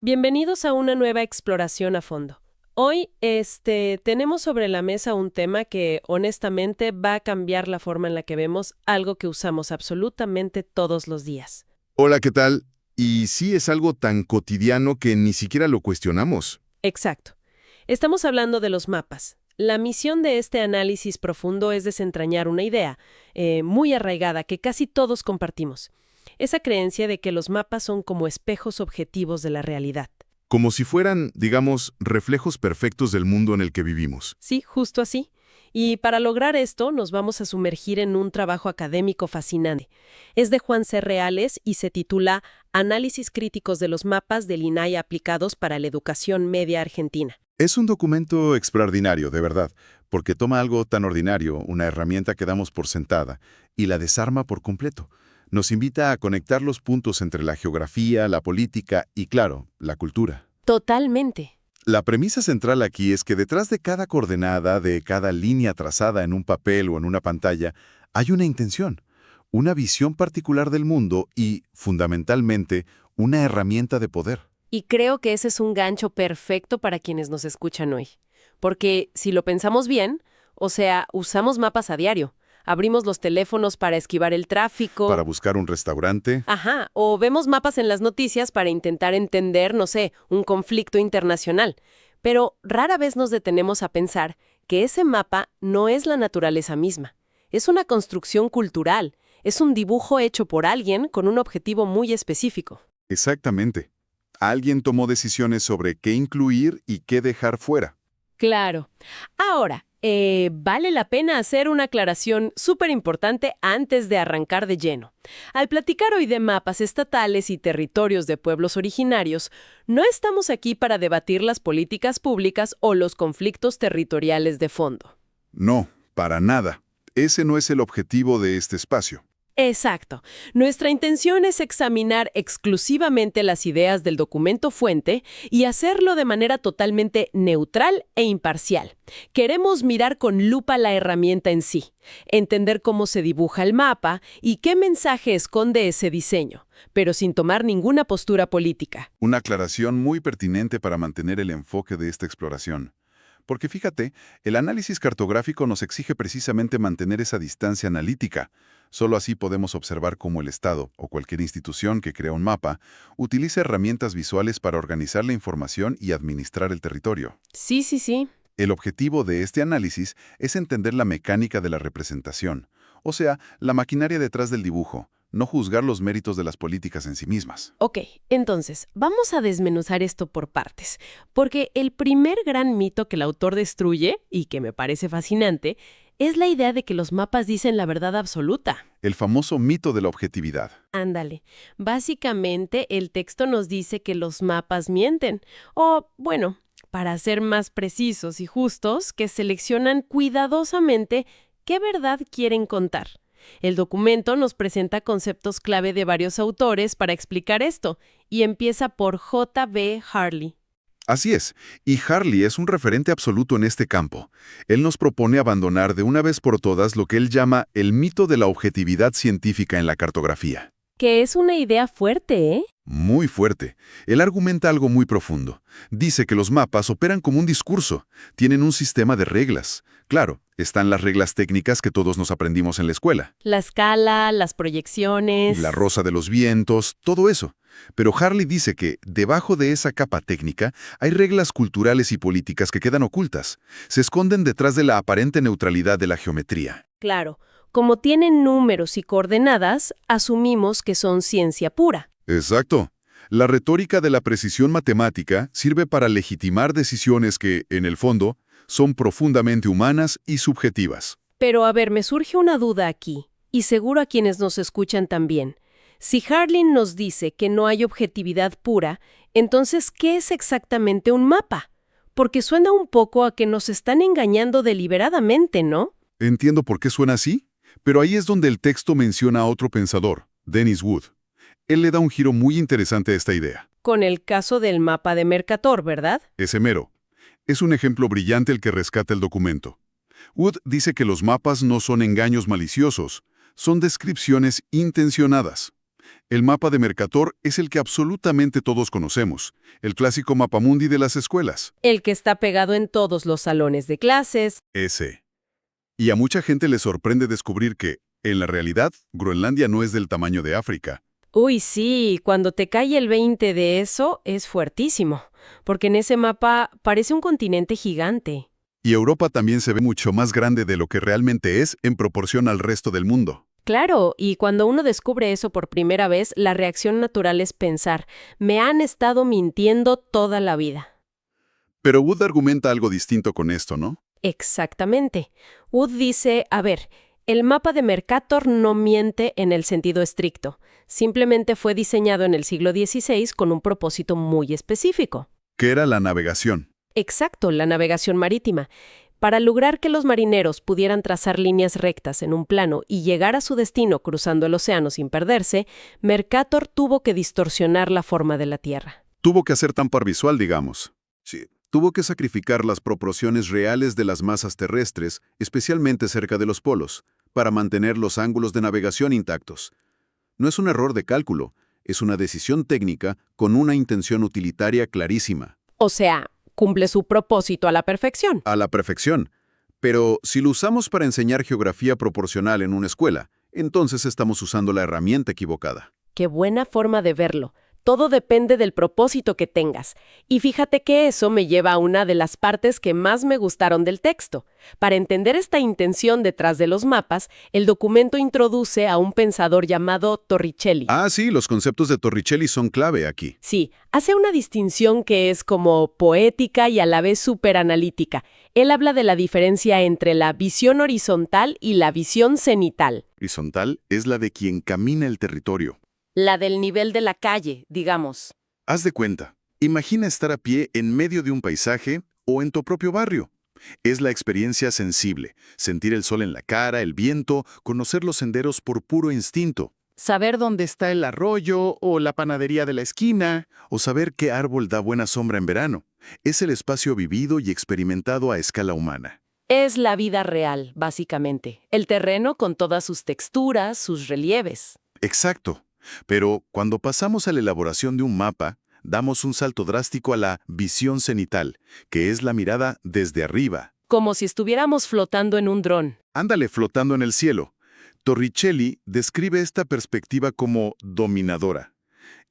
Bienvenidos a una nueva exploración a fondo. Hoy, tenemos sobre la mesa un tema que honestamente va a cambiar la forma en la que vemos algo que usamos absolutamente todos los días. Hola, ¿qué tal? Y sí es algo tan cotidiano que ni siquiera lo cuestionamos. Exacto. Estamos hablando de los mapas. La misión de este análisis profundo es desentrañar una idea muy arraigada que casi todos compartimos. Esa creencia de que los mapas son como espejos objetivos de la realidad. Como si fueran, digamos, reflejos perfectos del mundo en el que vivimos. Sí, justo así. Y para lograr esto nos vamos a sumergir en un trabajo académico fascinante. Es de Juan C. Reales y se titula Análisis críticos de los mapas del INAI aplicados para la educación media argentina. Es un documento extraordinario, de verdad, porque toma algo tan ordinario, una herramienta que damos por sentada, y la desarma por completo. Nos invita a conectar los puntos entre la geografía, la política y, claro, la cultura. Totalmente. La premisa central aquí es que detrás de cada coordenada, de cada línea trazada en un papel o en una pantalla, hay una intención, una visión particular del mundo y, fundamentalmente, una herramienta de poder. Y creo que ese es un gancho perfecto para quienes nos escuchan hoy. Porque si lo pensamos bien, o sea, usamos mapas a diario. Abrimos los teléfonos para esquivar el tráfico. Para buscar un restaurante. Ajá, o vemos mapas en las noticias para intentar entender, no sé, un conflicto internacional. Pero rara vez nos detenemos a pensar que ese mapa no es la naturaleza misma. Es una construcción cultural, es un dibujo hecho por alguien con un objetivo muy específico. Exactamente. Alguien tomó decisiones sobre qué incluir y qué dejar fuera. Claro. Ahora, vale la pena hacer una aclaración súper importante antes de arrancar de lleno. Al platicar hoy de mapas estatales y territorios de pueblos originarios, no estamos aquí para debatir las políticas públicas o los conflictos territoriales de fondo. No, para nada. Ese no es el objetivo de este espacio. Exacto. Nuestra intención es examinar exclusivamente las ideas del documento fuente y hacerlo de manera totalmente neutral e imparcial. Queremos mirar con lupa la herramienta en sí, entender cómo se dibuja el mapa y qué mensaje esconde ese diseño, pero sin tomar ninguna postura política. Una aclaración muy pertinente para mantener el enfoque de esta exploración. Porque fíjate, el análisis cartográfico nos exige precisamente mantener esa distancia analítica. Solo así podemos observar cómo el Estado, o cualquier institución que crea un mapa, utiliza herramientas visuales para organizar la información y administrar el territorio. Sí. El objetivo de este análisis es entender la mecánica de la representación, o sea, la maquinaria detrás del dibujo, no juzgar los méritos de las políticas en sí mismas. Ok, entonces, vamos a desmenuzar esto por partes, porque el primer gran mito que el autor destruye, y que me parece fascinante, es la idea de que los mapas dicen la verdad absoluta. El famoso mito de la objetividad. Ándale, básicamente el texto nos dice que los mapas mienten, o, bueno, para ser más precisos y justos, que seleccionan cuidadosamente qué verdad quieren contar. El documento nos presenta conceptos clave de varios autores para explicar esto, y empieza por J. B. Harley. Así es, y Harley es un referente absoluto en este campo. Él nos propone abandonar de una vez por todas lo que él llama el mito de la objetividad científica en la cartografía. Que es una idea fuerte, ¿eh? Muy fuerte. Él argumenta algo muy profundo. Dice que los mapas operan como un discurso, tienen un sistema de reglas. Claro, están las reglas técnicas que todos nos aprendimos en la escuela. La escala, las proyecciones. La rosa de los vientos, todo eso. Pero Harley dice que, debajo de esa capa técnica, hay reglas culturales y políticas que quedan ocultas. Se esconden detrás de la aparente neutralidad de la geometría. Claro, como tienen números y coordenadas, asumimos que son ciencia pura. Exacto. La retórica de la precisión matemática sirve para legitimar decisiones que, en el fondo, son profundamente humanas y subjetivas. Pero a ver, me surge una duda aquí, y seguro a quienes nos escuchan también. Si Harley nos dice que no hay objetividad pura, entonces, ¿qué es exactamente un mapa? Porque suena un poco a que nos están engañando deliberadamente, ¿no? Entiendo por qué suena así, pero ahí es donde el texto menciona a otro pensador, Dennis Wood. Él le da un giro muy interesante a esta idea. Con el caso del mapa de Mercator, ¿verdad? Ese mero. Es un ejemplo brillante el que rescata el documento. Wood dice que los mapas no son engaños maliciosos, son descripciones intencionadas. El mapa de Mercator es el que absolutamente todos conocemos, el clásico mapamundi de las escuelas. El que está pegado en todos los salones de clases. Ese. Y a mucha gente le sorprende descubrir que, en la realidad, Groenlandia no es del tamaño de África. Uy, sí, cuando te cae el 20 de eso es fuertísimo, porque en ese mapa parece un continente gigante. Y Europa también se ve mucho más grande de lo que realmente es en proporción al resto del mundo. Claro, y cuando uno descubre eso por primera vez, la reacción natural es pensar, me han estado mintiendo toda la vida. Pero Wood argumenta algo distinto con esto, ¿no? Exactamente. Wood dice, a ver, el mapa de Mercator no miente en el sentido estricto, simplemente fue diseñado en el siglo XVI con un propósito muy específico. Que era la navegación. Exacto, la navegación marítima. Para lograr que los marineros pudieran trazar líneas rectas en un plano y llegar a su destino cruzando el océano sin perderse, Mercator tuvo que distorsionar la forma de la Tierra. Tuvo que hacer tan visual, digamos. Sí. Tuvo que sacrificar las proporciones reales de las masas terrestres, especialmente cerca de los polos, para mantener los ángulos de navegación intactos. No es un error de cálculo, es una decisión técnica con una intención utilitaria clarísima. O sea, cumple su propósito a la perfección. A la perfección. Pero si lo usamos para enseñar geografía proporcional en una escuela, entonces estamos usando la herramienta equivocada. Qué buena forma de verlo. Todo depende del propósito que tengas. Y fíjate que eso me lleva a una de las partes que más me gustaron del texto. Para entender esta intención detrás de los mapas, el documento introduce a un pensador llamado Torricelli. Ah, sí, los conceptos de Torricelli son clave aquí. Sí, hace una distinción que es como poética y a la vez superanalítica. Él habla de la diferencia entre la visión horizontal y la visión cenital. Horizontal es la de quien camina el territorio. La del nivel de la calle, digamos. Haz de cuenta, imagina estar a pie en medio de un paisaje o en tu propio barrio. Es la experiencia sensible, sentir el sol en la cara, el viento, conocer los senderos por puro instinto. Saber dónde está el arroyo o la panadería de la esquina, o saber qué árbol da buena sombra en verano. Es el espacio vivido y experimentado a escala humana. Es la vida real, básicamente. El terreno con todas sus texturas, sus relieves. Exacto. Pero cuando pasamos a la elaboración de un mapa, damos un salto drástico a la visión cenital, que es la mirada desde arriba. Como si estuviéramos flotando en un dron. Ándale, flotando en el cielo. Torricelli describe esta perspectiva como dominadora.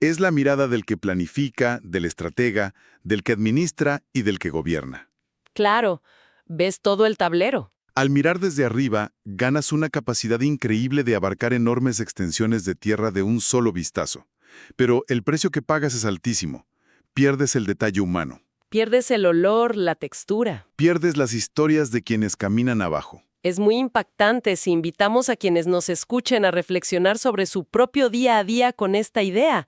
Es la mirada del que planifica, del estratega, del que administra y del que gobierna. Claro, ves todo el tablero. Al mirar desde arriba, ganas una capacidad increíble de abarcar enormes extensiones de tierra de un solo vistazo. Pero el precio que pagas es altísimo. Pierdes el detalle humano. Pierdes el olor, la textura. Pierdes las historias de quienes caminan abajo. Es muy impactante si invitamos a quienes nos escuchen a reflexionar sobre su propio día a día con esta idea.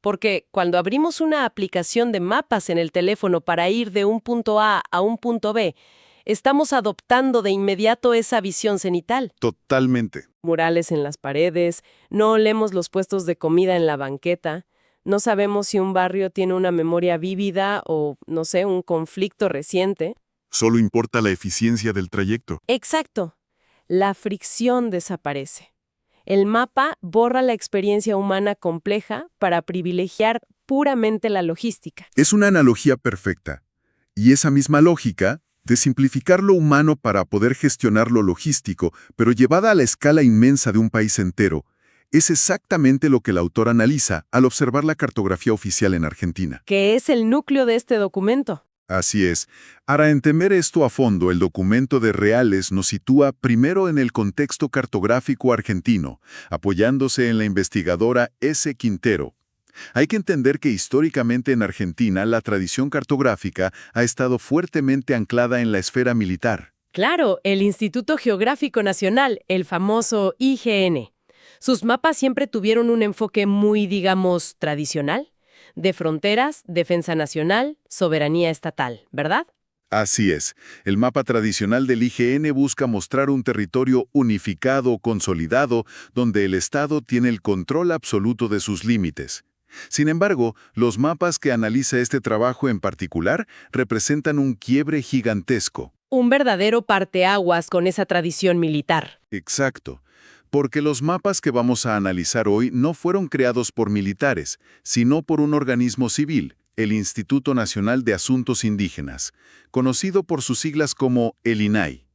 Porque cuando abrimos una aplicación de mapas en el teléfono para ir de un punto A a un punto B, estamos adoptando de inmediato esa visión cenital. Totalmente. Murales en las paredes, no olemos los puestos de comida en la banqueta, no sabemos si un barrio tiene una memoria vívida o, no sé, un conflicto reciente. Solo importa la eficiencia del trayecto. Exacto. La fricción desaparece. El mapa borra la experiencia humana compleja para privilegiar puramente la logística. Es una analogía perfecta. Y esa misma lógica de simplificar lo humano para poder gestionar lo logístico, pero llevada a la escala inmensa de un país entero, es exactamente lo que el autor analiza al observar la cartografía oficial en Argentina. Que es el núcleo de este documento. Así es. Para entender esto a fondo, el documento de Reales nos sitúa primero en el contexto cartográfico argentino, apoyándose en la investigadora S. Quintero. Hay que entender que históricamente en Argentina la tradición cartográfica ha estado fuertemente anclada en la esfera militar. Claro, el Instituto Geográfico Nacional, el famoso IGN. Sus mapas siempre tuvieron un enfoque muy, digamos, tradicional, de fronteras, defensa nacional, soberanía estatal, ¿verdad? Así es. El mapa tradicional del IGN busca mostrar un territorio unificado, consolidado, donde el Estado tiene el control absoluto de sus límites. Sin embargo, los mapas que analiza este trabajo en particular representan un quiebre gigantesco. Un verdadero parteaguas con esa tradición militar. Exacto. Porque los mapas que vamos a analizar hoy no fueron creados por militares, sino por un organismo civil, el Instituto Nacional de Asuntos Indígenas, conocido por sus siglas como el INAI.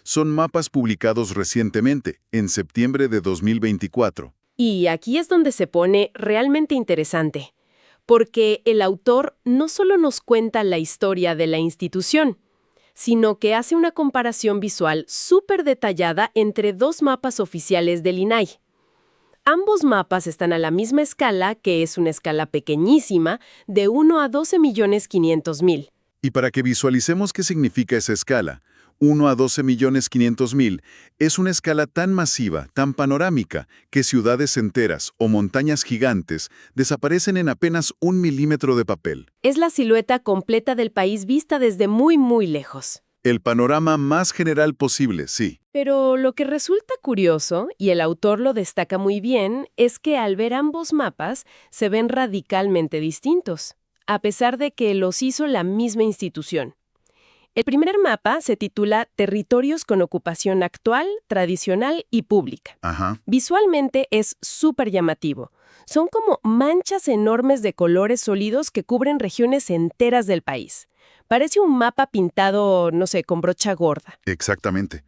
Son mapas publicados recientemente, en septiembre de 2024. Y aquí es donde se pone realmente interesante, porque el autor no solo nos cuenta la historia de la institución, sino que hace una comparación visual súper detallada entre dos mapas oficiales del INAI. Ambos mapas están a la misma escala, que es una escala pequeñísima, de 1 a 12.500.000. Y para que visualicemos qué significa esa escala, 1 a 12.500.000 es una escala tan masiva, tan panorámica, que ciudades enteras o montañas gigantes desaparecen en apenas 1 milímetro de papel. Es la silueta completa del país vista desde muy, muy lejos. El panorama más general posible, sí. Pero lo que resulta curioso, y el autor lo destaca muy bien, es que al ver ambos mapas se ven radicalmente distintos, a pesar de que los hizo la misma institución. El primer mapa se titula Territorios con ocupación actual, tradicional y pública. Ajá. Visualmente es súper llamativo. Son como manchas enormes de colores sólidos que cubren regiones enteras del país. Parece un mapa pintado, no sé, con brocha gorda. Exactamente.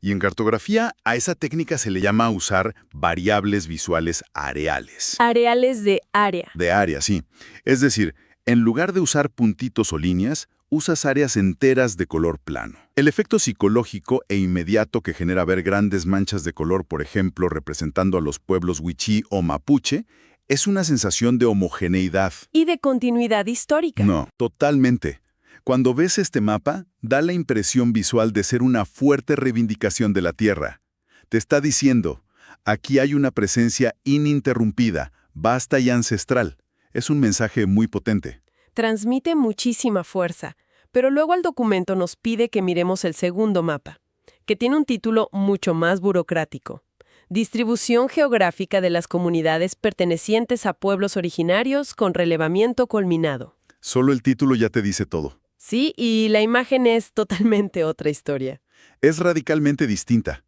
Y en cartografía a esa técnica se le llama usar variables visuales areales. Areales de área. De área, sí. Es decir, en lugar de usar puntitos o líneas, usas áreas enteras de color plano. El efecto psicológico e inmediato que genera ver grandes manchas de color, por ejemplo, representando a los pueblos wichí o mapuche, es una sensación de homogeneidad. Y de continuidad histórica. No, totalmente. Cuando ves este mapa, da la impresión visual de ser una fuerte reivindicación de la tierra. Te está diciendo, aquí hay una presencia ininterrumpida, vasta y ancestral. Es un mensaje muy potente. Transmite muchísima fuerza, pero luego el documento nos pide que miremos el segundo mapa, que tiene un título mucho más burocrático. Distribución geográfica de las comunidades pertenecientes a pueblos originarios con relevamiento culminado. Solo el título ya te dice todo. Sí, y la imagen es totalmente otra historia. Es radicalmente distinta.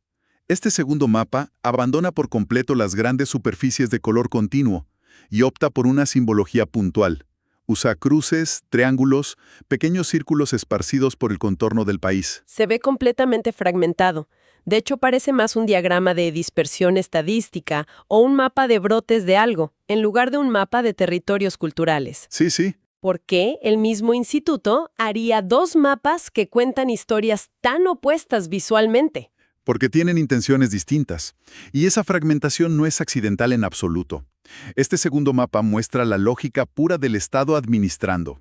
Este segundo mapa abandona por completo las grandes superficies de color continuo y opta por una simbología puntual. Usa cruces, triángulos, pequeños círculos esparcidos por el contorno del país. Se ve completamente fragmentado. De hecho, parece más un diagrama de dispersión estadística o un mapa de brotes de algo, en lugar de un mapa de territorios culturales. Sí, sí. ¿Por qué el mismo instituto haría dos mapas que cuentan historias tan opuestas visualmente? Porque tienen intenciones distintas. Y esa fragmentación no es accidental en absoluto. Este segundo mapa muestra la lógica pura del Estado administrando.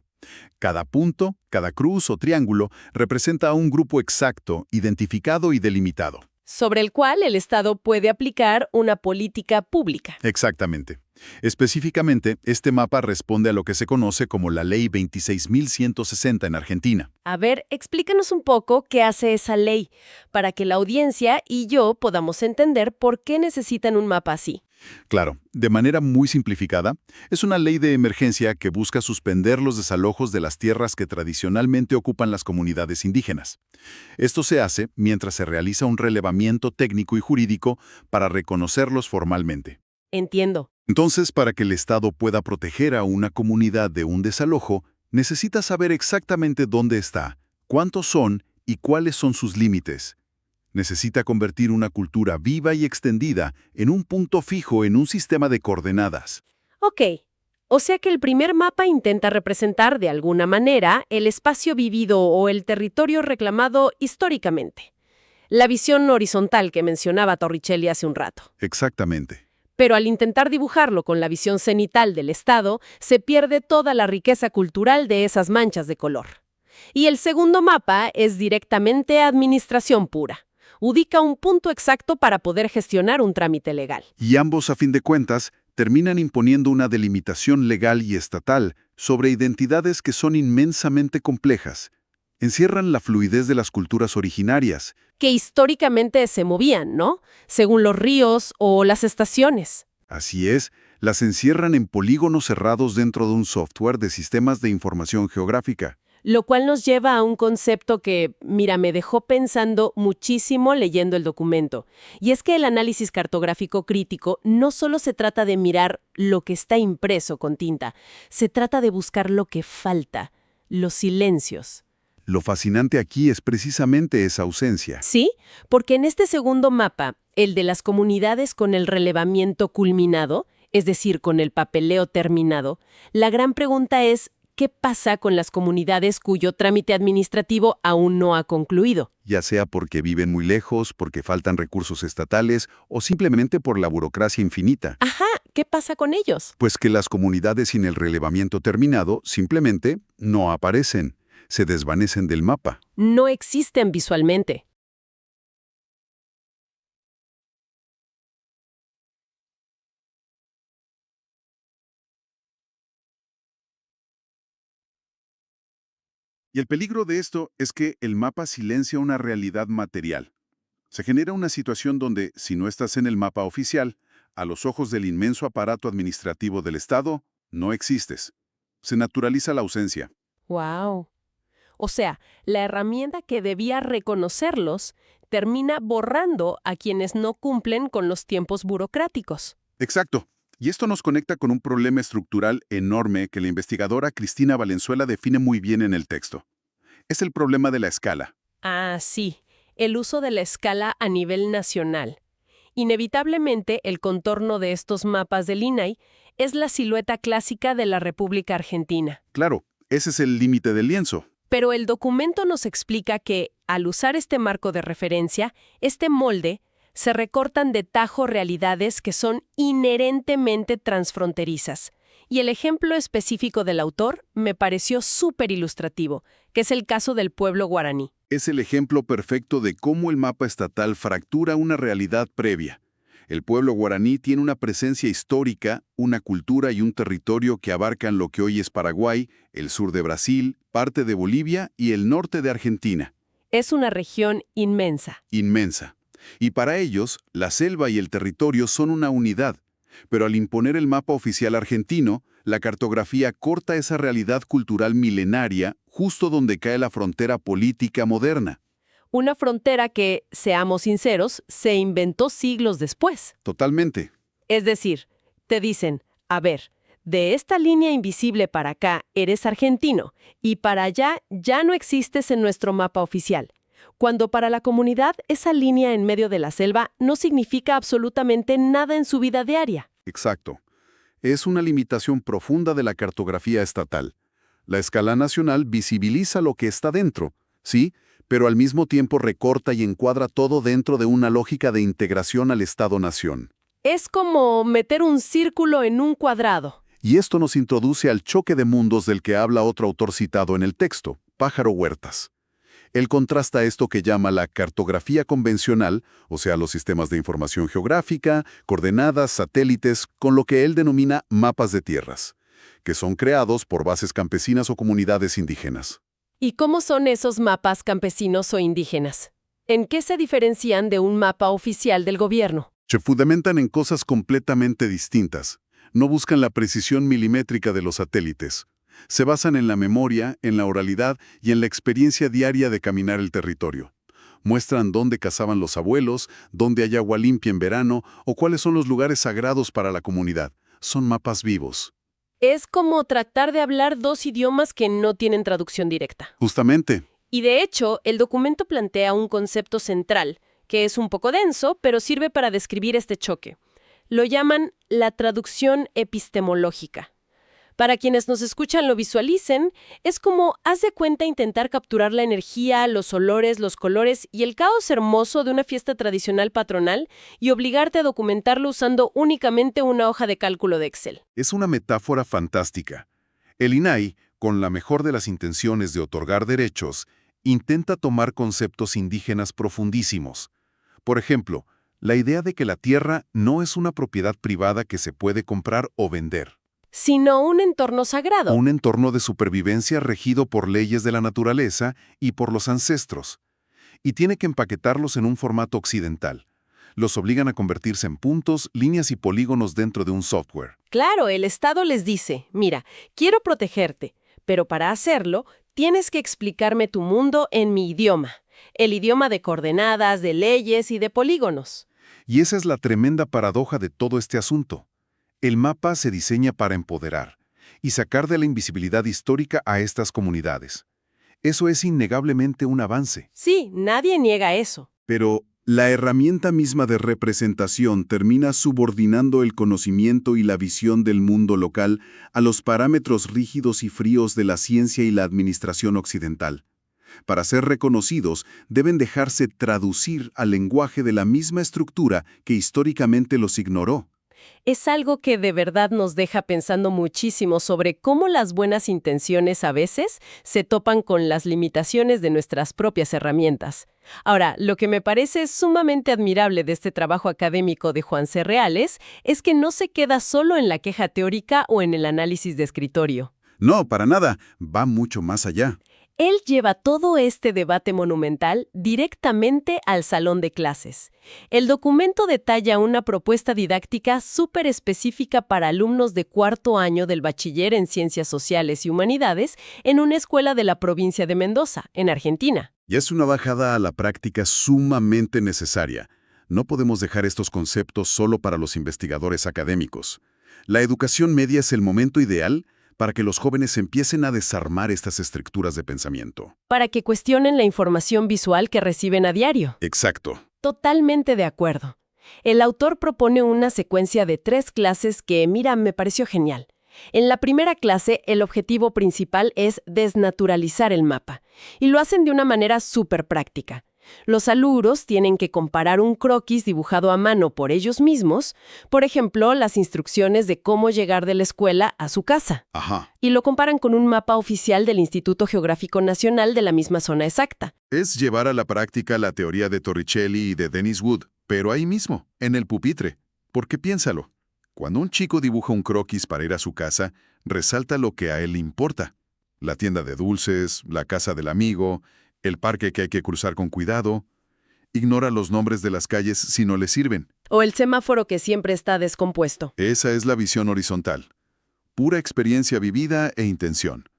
Cada punto, cada cruz o triángulo representa a un grupo exacto, identificado y delimitado. Sobre el cual el Estado puede aplicar una política pública. Exactamente. Específicamente, este mapa responde a lo que se conoce como la Ley 26.160 en Argentina. A ver, explícanos un poco qué hace esa ley, para que la audiencia y yo podamos entender por qué necesitan un mapa así. Claro, de manera muy simplificada, es una ley de emergencia que busca suspender los desalojos de las tierras que tradicionalmente ocupan las comunidades indígenas. Esto se hace mientras se realiza un relevamiento técnico y jurídico para reconocerlos formalmente. Entiendo. Entonces, para que el Estado pueda proteger a una comunidad de un desalojo, necesita saber exactamente dónde está, cuántos son y cuáles son sus límites. Necesita convertir una cultura viva y extendida en un punto fijo en un sistema de coordenadas. Ok. O sea que el primer mapa intenta representar de alguna manera el espacio vivido o el territorio reclamado históricamente. La visión horizontal que mencionaba Torricelli hace un rato. Exactamente. Pero al intentar dibujarlo con la visión cenital del Estado, se pierde toda la riqueza cultural de esas manchas de color. Y el segundo mapa es directamente administración pura. Ubica un punto exacto para poder gestionar un trámite legal. Y ambos, a fin de cuentas, terminan imponiendo una delimitación legal y estatal sobre identidades que son inmensamente complejas. Encierran la fluidez de las culturas originarias. Que históricamente se movían, ¿no? Según los ríos o las estaciones. Así es, las encierran en polígonos cerrados dentro de un software de sistemas de información geográfica. Lo cual nos lleva a un concepto que, mira, me dejó pensando muchísimo leyendo el documento. Y es que el análisis cartográfico crítico no solo se trata de mirar lo que está impreso con tinta, se trata de buscar lo que falta, los silencios. Lo fascinante aquí es precisamente esa ausencia. Sí, porque en este segundo mapa, el de las comunidades con el relevamiento culminado, es decir, con el papeleo terminado, la gran pregunta es, ¿qué pasa con las comunidades cuyo trámite administrativo aún no ha concluido? Ya sea porque viven muy lejos, porque faltan recursos estatales o simplemente por la burocracia infinita. Ajá, ¿qué pasa con ellos? Pues que las comunidades sin el relevamiento terminado simplemente no aparecen, se desvanecen del mapa. No existen visualmente. Y el peligro de esto es que el mapa silencia una realidad material. Se genera una situación donde, si no estás en el mapa oficial, a los ojos del inmenso aparato administrativo del Estado, no existes. Se naturaliza la ausencia. ¡Wow! O sea, la herramienta que debía reconocerlos termina borrando a quienes no cumplen con los tiempos burocráticos. Exacto. Y esto nos conecta con un problema estructural enorme que la investigadora Cristina Valenzuela define muy bien en el texto. Es el problema de la escala. Ah, sí, el uso de la escala a nivel nacional. Inevitablemente, el contorno de estos mapas del INAI es la silueta clásica de la República Argentina. Claro, ese es el límite del lienzo. Pero el documento nos explica que, al usar este marco de referencia, este molde, se recortan de tajo realidades que son inherentemente transfronterizas. Y el ejemplo específico del autor me pareció súper ilustrativo, que es el caso del pueblo guaraní. Es el ejemplo perfecto de cómo el mapa estatal fractura una realidad previa. El pueblo guaraní tiene una presencia histórica, una cultura y un territorio que abarcan lo que hoy es Paraguay, el sur de Brasil, parte de Bolivia y el norte de Argentina. Es una región inmensa. Inmensa. Y para ellos, la selva y el territorio son una unidad. Pero al imponer el mapa oficial argentino, la cartografía corta esa realidad cultural milenaria justo donde cae la frontera política moderna. Una frontera que, seamos sinceros, se inventó siglos después. Totalmente. Es decir, te dicen, a ver, de esta línea invisible para acá eres argentino y para allá ya no existes en nuestro mapa oficial. Cuando para la comunidad esa línea en medio de la selva no significa absolutamente nada en su vida diaria. Exacto. Es una limitación profunda de la cartografía estatal. La escala nacional visibiliza lo que está dentro, sí, pero al mismo tiempo recorta y encuadra todo dentro de una lógica de integración al Estado-nación. Es como meter un círculo en un cuadrado. Y esto nos introduce al choque de mundos del que habla otro autor citado en el texto, Pájaro Huertas. Él contrasta esto que llama la cartografía convencional, o sea, los sistemas de información geográfica, coordenadas, satélites, con lo que él denomina mapas de tierras, que son creados por bases campesinas o comunidades indígenas. ¿Y cómo son esos mapas campesinos o indígenas? ¿En qué se diferencian de un mapa oficial del gobierno? Se fundamentan en cosas completamente distintas. No buscan la precisión milimétrica de los satélites. Se basan en la memoria, en la oralidad y en la experiencia diaria de caminar el territorio. Muestran dónde cazaban los abuelos, dónde hay agua limpia en verano o cuáles son los lugares sagrados para la comunidad. Son mapas vivos. Es como tratar de hablar dos idiomas que no tienen traducción directa. Justamente. Y de hecho, el documento plantea un concepto central, que es un poco denso, pero sirve para describir este choque. Lo llaman la traducción epistemológica. Para quienes nos escuchan lo visualicen, es como, haz de cuenta, intentar capturar la energía, los olores, los colores y el caos hermoso de una fiesta tradicional patronal y obligarte a documentarlo usando únicamente una hoja de cálculo de Excel. Es una metáfora fantástica. El INAI, con la mejor de las intenciones de otorgar derechos, intenta tomar conceptos indígenas profundísimos. Por ejemplo, la idea de que la tierra no es una propiedad privada que se puede comprar o vender, Sino un entorno sagrado. un entorno de supervivencia regido por leyes de la naturaleza y por los ancestros. Y tiene que empaquetarlos en un formato occidental. Los obligan a convertirse en puntos, líneas y polígonos dentro de un software. Claro, el Estado les dice, mira, quiero protegerte, pero para hacerlo Tienes que explicarme tu mundo en mi idioma, el idioma de coordenadas, de leyes y de polígonos. Y esa es la tremenda paradoja de todo este asunto. El mapa se diseña para empoderar y sacar de la invisibilidad histórica a estas comunidades. Eso es innegablemente un avance. Sí, nadie niega eso. Pero la herramienta misma de representación termina subordinando el conocimiento y la visión del mundo local a los parámetros rígidos y fríos de la ciencia y la administración occidental. Para ser reconocidos, deben dejarse traducir al lenguaje de la misma estructura que históricamente los ignoró. Es algo que de verdad nos deja pensando muchísimo sobre cómo las buenas intenciones a veces se topan con las limitaciones de nuestras propias herramientas. Ahora, lo que me parece sumamente admirable de este trabajo académico de Juan C. Reales es que no se queda solo en la queja teórica o en el análisis de escritorio. No, para nada, va mucho más allá. Él lleva todo este debate monumental directamente al salón de clases. El documento detalla una propuesta didáctica súper específica para alumnos de cuarto año del bachiller en Ciencias Sociales y Humanidades en una escuela de la provincia de Mendoza, en Argentina. Y es una bajada a la práctica sumamente necesaria. No podemos dejar estos conceptos solo para los investigadores académicos. La educación media es el momento ideal para que los jóvenes empiecen a desarmar estas estructuras de pensamiento. Para que cuestionen la información visual que reciben a diario. Exacto. Totalmente de acuerdo. El autor propone una secuencia de 3 clases que, mira, me pareció genial. En la primera clase, el objetivo principal es desnaturalizar el mapa, y lo hacen de una manera súper práctica. Los alumnos tienen que comparar un croquis dibujado a mano por ellos mismos, por ejemplo, las instrucciones de cómo llegar de la escuela a su casa, Ajá. y lo comparan con un mapa oficial del Instituto Geográfico Nacional de la misma zona exacta. Es llevar a la práctica la teoría de Torricelli y de Dennis Wood, pero ahí mismo, en el pupitre. Porque piénsalo, cuando un chico dibuja un croquis para ir a su casa, resalta lo que a él le importa. La tienda de dulces, la casa del amigo, el parque que hay que cruzar con cuidado. Ignora los nombres de las calles si no le sirven. O el semáforo que siempre está descompuesto. Esa es la visión horizontal. Pura experiencia vivida e intención.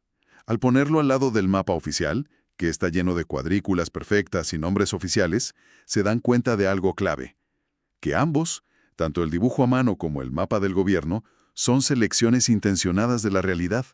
Al ponerlo al lado del mapa oficial, que está lleno de cuadrículas perfectas y nombres oficiales, se dan cuenta de algo clave. Que ambos, tanto el dibujo a mano como el mapa del gobierno, son selecciones intencionadas de la realidad.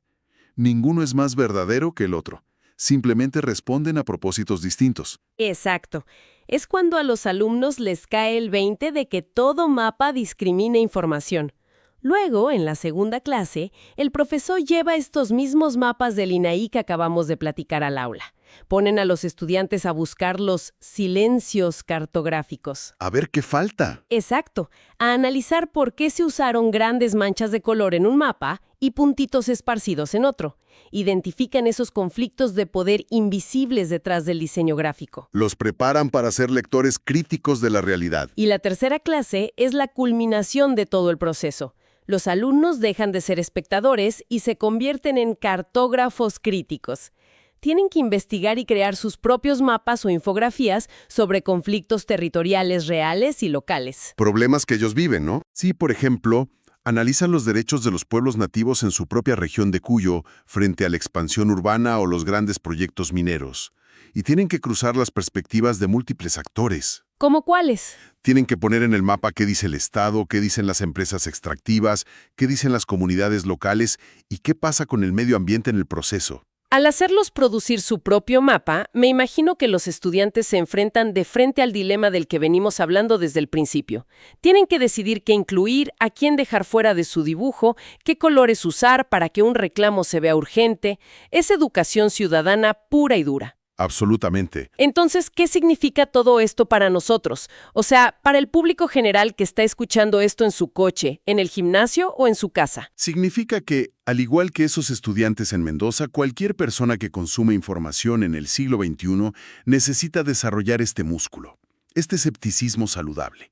Ninguno es más verdadero que el otro. Simplemente responden a propósitos distintos. Exacto. Es cuando a los alumnos les cae el 20 de que todo mapa discrimina información. Luego, en la segunda clase, el profesor lleva estos mismos mapas del INAI que acabamos de platicar al aula. Ponen a los estudiantes a buscar los silencios cartográficos. A ver qué falta. Exacto, a analizar por qué se usaron grandes manchas de color en un mapa y puntitos esparcidos en otro. Identifican esos conflictos de poder invisibles detrás del diseño gráfico. Los preparan para ser lectores críticos de la realidad. Y la tercera clase es la culminación de todo el proceso. Los alumnos dejan de ser espectadores y se convierten en cartógrafos críticos. Tienen que investigar y crear sus propios mapas o infografías sobre conflictos territoriales reales y locales. Problemas que ellos viven, ¿no? Sí, por ejemplo, analizan los derechos de los pueblos nativos en su propia región de Cuyo frente a la expansión urbana o los grandes proyectos mineros. Y tienen que cruzar las perspectivas de múltiples actores. ¿Cómo cuáles? Tienen que poner en el mapa qué dice el Estado, qué dicen las empresas extractivas, qué dicen las comunidades locales y qué pasa con el medio ambiente en el proceso. Al hacerlos producir su propio mapa, me imagino que los estudiantes se enfrentan de frente al dilema del que venimos hablando desde el principio. Tienen que decidir qué incluir, a quién dejar fuera de su dibujo, qué colores usar para que un reclamo se vea urgente. Es educación ciudadana pura y dura. Absolutamente. Entonces, ¿qué significa todo esto para nosotros? O sea, para el público general que está escuchando esto en su coche, en el gimnasio o en su casa. Significa que, al igual que esos estudiantes en Mendoza, cualquier persona que consume información en el siglo XXI necesita desarrollar este músculo, este escepticismo saludable.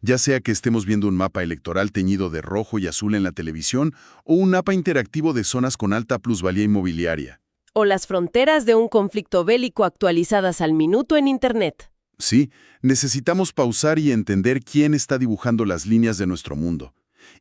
Ya sea que estemos viendo un mapa electoral teñido de rojo y azul en la televisión o un mapa interactivo de zonas con alta plusvalía inmobiliaria. O las fronteras de un conflicto bélico actualizadas al minuto en Internet. Sí, necesitamos pausar y entender quién está dibujando las líneas de nuestro mundo.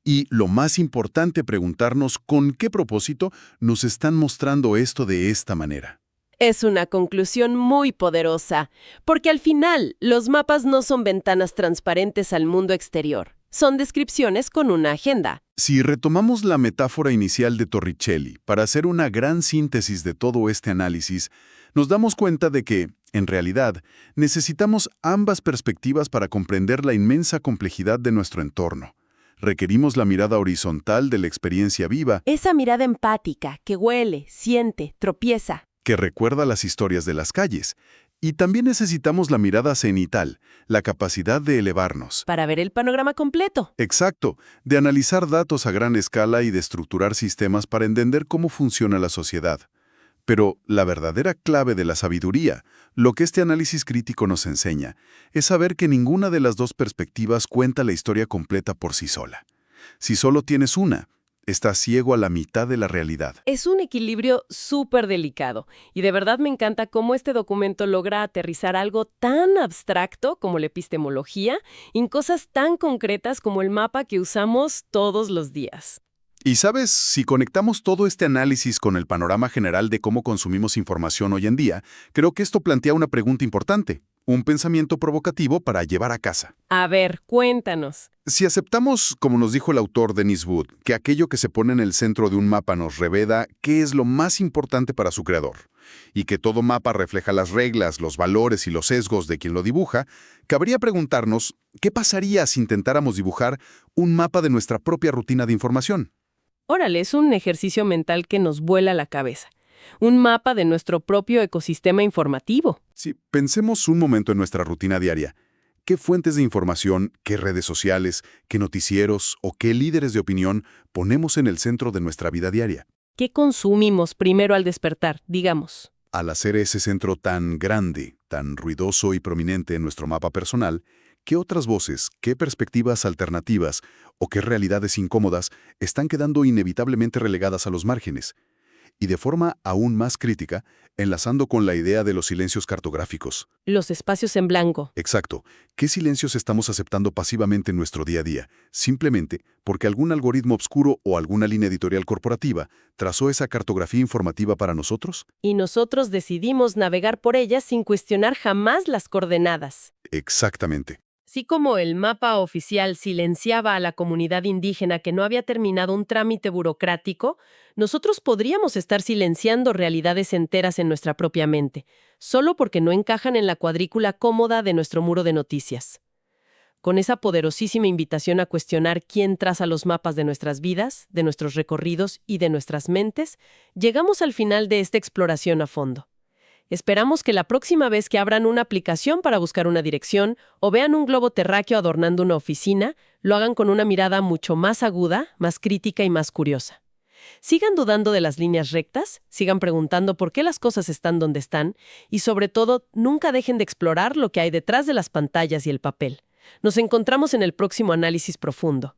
Y, lo más importante, preguntarnos con qué propósito nos están mostrando esto de esta manera. Es una conclusión muy poderosa, porque al final los mapas no son ventanas transparentes al mundo exterior, son descripciones con una agenda. Si retomamos la metáfora inicial de Torricelli para hacer una gran síntesis de todo este análisis, nos damos cuenta de que, en realidad, necesitamos ambas perspectivas para comprender la inmensa complejidad de nuestro entorno. Requerimos la mirada horizontal de la experiencia viva, Esa mirada empática que huele, siente, tropieza. que recuerda las historias de las calles. Y también necesitamos la mirada cenital, la capacidad de elevarnos. Para ver el panorama completo. Exacto, de analizar datos a gran escala y de estructurar sistemas para entender cómo funciona la sociedad. Pero la verdadera clave de la sabiduría, lo que este análisis crítico nos enseña, es saber que ninguna de las dos perspectivas cuenta la historia completa por sí sola. Si solo tienes una, estás ciego a la mitad de la realidad. Es un equilibrio súper delicado y de verdad me encanta cómo este documento logra aterrizar algo tan abstracto como la epistemología en cosas tan concretas como el mapa que usamos todos los días. Y sabes, si conectamos todo este análisis con el panorama general de cómo consumimos información hoy en día, creo que esto plantea una pregunta importante, un pensamiento provocativo para llevar a casa. A ver, cuéntanos. Si aceptamos, como nos dijo el autor Dennis Wood, que aquello que se pone en el centro de un mapa nos revela qué es lo más importante para su creador, y que todo mapa refleja las reglas, los valores y los sesgos de quien lo dibuja, cabría preguntarnos, ¿qué pasaría si intentáramos dibujar un mapa de nuestra propia rutina de información? Órale, es un ejercicio mental que nos vuela la cabeza. Un mapa de nuestro propio ecosistema informativo. Sí, pensemos un momento en nuestra rutina diaria. ¿Qué fuentes de información, qué redes sociales, qué noticieros o qué líderes de opinión ponemos en el centro de nuestra vida diaria? ¿Qué consumimos primero al despertar, digamos? Al hacer ese centro tan grande, tan ruidoso y prominente en nuestro mapa personal, ¿qué otras voces, qué perspectivas alternativas o qué realidades incómodas están quedando inevitablemente relegadas a los márgenes? Y de forma aún más crítica, enlazando con la idea de los silencios cartográficos. Los espacios en blanco. Exacto. ¿Qué silencios estamos aceptando pasivamente en nuestro día a día? Simplemente porque algún algoritmo oscuro o alguna línea editorial corporativa trazó esa cartografía informativa para nosotros. Y nosotros decidimos navegar por ellas sin cuestionar jamás las coordenadas. Exactamente. Así como el mapa oficial silenciaba a la comunidad indígena que no había terminado un trámite burocrático, nosotros podríamos estar silenciando realidades enteras en nuestra propia mente, solo porque no encajan en la cuadrícula cómoda de nuestro muro de noticias. Con esa poderosísima invitación a cuestionar quién traza los mapas de nuestras vidas, de nuestros recorridos y de nuestras mentes, llegamos al final de esta exploración a fondo. Esperamos que la próxima vez que abran una aplicación para buscar una dirección o vean un globo terráqueo adornando una oficina, lo hagan con una mirada mucho más aguda, más crítica y más curiosa. Sigan dudando de las líneas rectas, sigan preguntando por qué las cosas están donde están y, sobre todo, nunca dejen de explorar lo que hay detrás de las pantallas y el papel. Nos encontramos en el próximo análisis profundo.